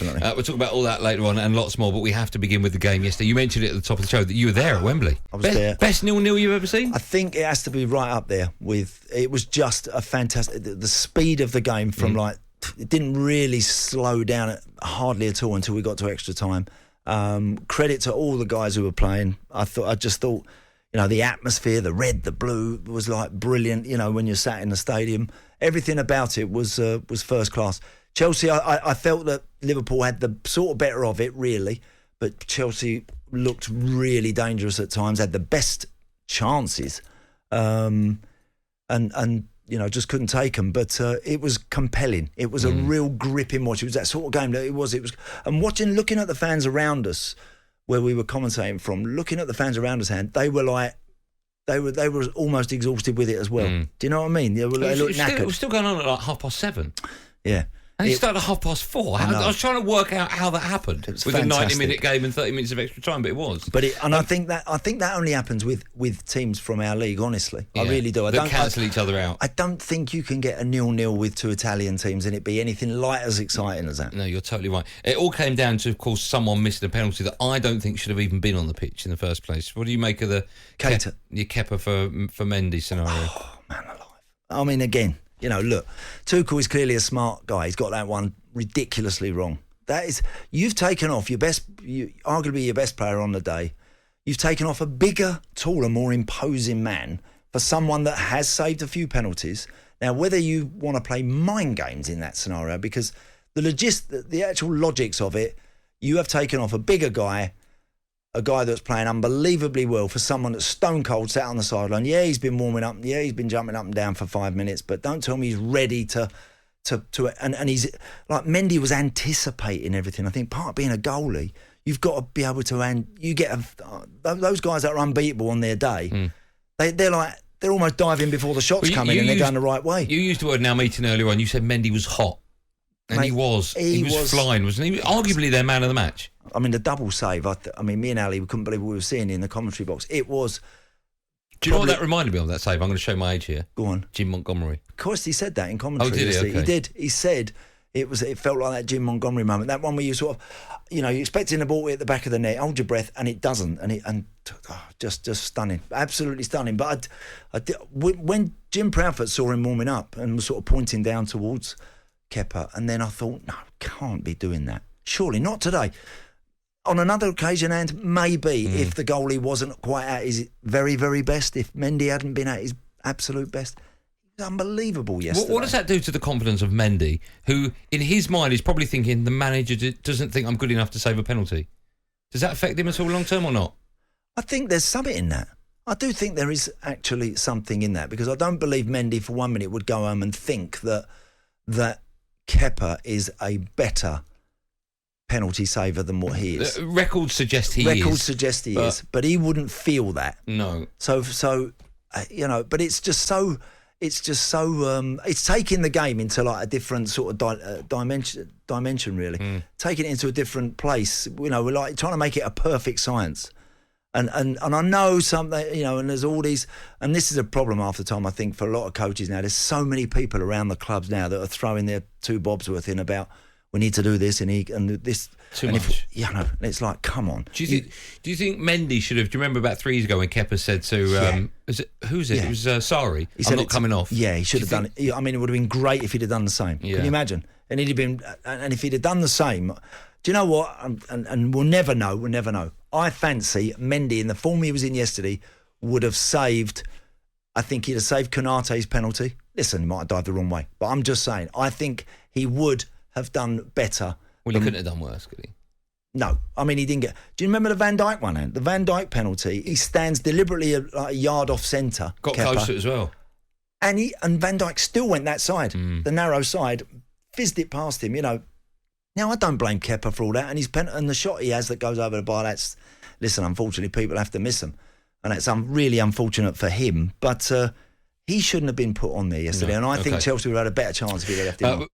We'll talk about all that later on and lots more, but we have to begin with the game yesterday. You mentioned it at the top of the show that you were there at Wembley. I was there. Best 0-0 you've ever seen? I think it has to be right up there with. It was just a fantastic. The speed of the game from it didn't really slow down hardly at all until we got to extra time. Credit to all the guys who were playing. I just thought, the atmosphere, the red, the blue was like brilliant. When you're sat in the stadium, everything about it was first class. Chelsea, I felt that Liverpool had the sort of better of it, really, but Chelsea looked really dangerous at times, had the best chances, and just couldn't take them. But it was compelling. It was a real gripping watch. It was that sort of game that it was. And looking at the fans around us, where we were commentating from, looking at the fans around us, they were like. They were almost exhausted with it as well. Do you know what I mean? They looked knackered. It was still going on at like 7:30. Yeah. And it started at 4:30. I was trying to work out how that happened with fantastic. a 90-minute game and 30 minutes of extra time, but it was. I think that only happens with teams from our league. Honestly, I really do. I don't cancel each other out. I don't think you can get a 0-0 with two Italian teams and it be anything like as exciting as that. No, you're totally right. It all came down to, of course, someone missing a penalty that I don't think should have even been on the pitch in the first place. What do you make of the Kepa for Mendy scenario? Oh man alive! I mean, again. Look, Tuchel is clearly a smart guy. He's got that one ridiculously wrong. You've taken off arguably your best player on the day. You've taken off a bigger, taller, more imposing man for someone that has saved a few penalties. Now, whether you want to play mind games in that scenario, because the actual logics of it, you have taken off a bigger guy, a guy that's playing unbelievably well for someone that's stone cold sat on the sideline. Yeah, he's been warming up. Yeah, he's been jumping up and down for 5 minutes. But don't tell me he's ready to and he's like Mendy was anticipating everything. I think part of being a goalie, you've got to be able to those guys that are unbeatable on their day. They're almost diving before the shots come in and they're going the right way. You used the word now meeting earlier on. You said Mendy was hot. And he was flying, wasn't he? Arguably their man of the match. I mean, the double save, me and Ali, we couldn't believe what we were seeing in the commentary box. It was... Do you know what that reminded me of, that save? I'm going to show my age here. Go on. Jim Montgomery. Of course, he said that in commentary. Oh, did he? Okay. He did. He said it felt like that Jim Montgomery moment. That one where you sort of, you're expecting the ball to hit the back of the net, hold your breath, and it doesn't. Just stunning. Absolutely stunning. But when Jim Proudfoot saw him warming up and was sort of pointing down towards Kepa, and then I thought, no, can't be doing that. Surely not today. On another occasion, and maybe if the goalie wasn't quite at his very, very best, if Mendy hadn't been at his absolute best, it was unbelievable yesterday. What does that do to the confidence of Mendy, who in his mind is probably thinking the manager doesn't think I'm good enough to save a penalty? Does that affect him at all long term or not? I think there's something in that. I do think there is actually something in that, because I don't believe Mendy for 1 minute would go home and think that Kepa is a better penalty saver than what he is. Records suggest he is, but he wouldn't feel that. No. So but it's just so it's taking the game into like a different sort of dimension really. Taking it into a different place. We're like trying to make it a perfect science. And I know something, and there's all these, and this is a problem half the time, I think, for a lot of coaches now. There's so many people around the clubs now that are throwing their two bobs worth in about, we need to do this and this. Too much. It's like, come on. Do you think Mendy should have, do you remember about 3 years ago when Kepa said to, who's it? Yeah. It was Sarri. I'm not coming off. Yeah, he should have done it. I mean, it would have been great if he'd have done the same. Yeah. Can you imagine? And if he'd have done the same, do you know what? And we'll never know. I fancy Mendy, in the form he was in yesterday, would have saved, I think he'd have saved Konate's penalty. Listen, he might have dived the wrong way, but I'm just saying, I think he would have done better. Well, he couldn't have done worse, could he? No. I mean, he didn't get... Do you remember the Van Dijk one? The Van Dijk penalty, he stands deliberately a yard off centre. Got close to it as well. And Van Dijk still went that side, the narrow side, fizzed it past him, Now, I don't blame Kepa for all that, and the shot he has that goes over the bar, unfortunately, people have to miss them, and it's really unfortunate for him, but he shouldn't have been put on there yesterday, and I think Chelsea would have had a better chance if he'd left him on.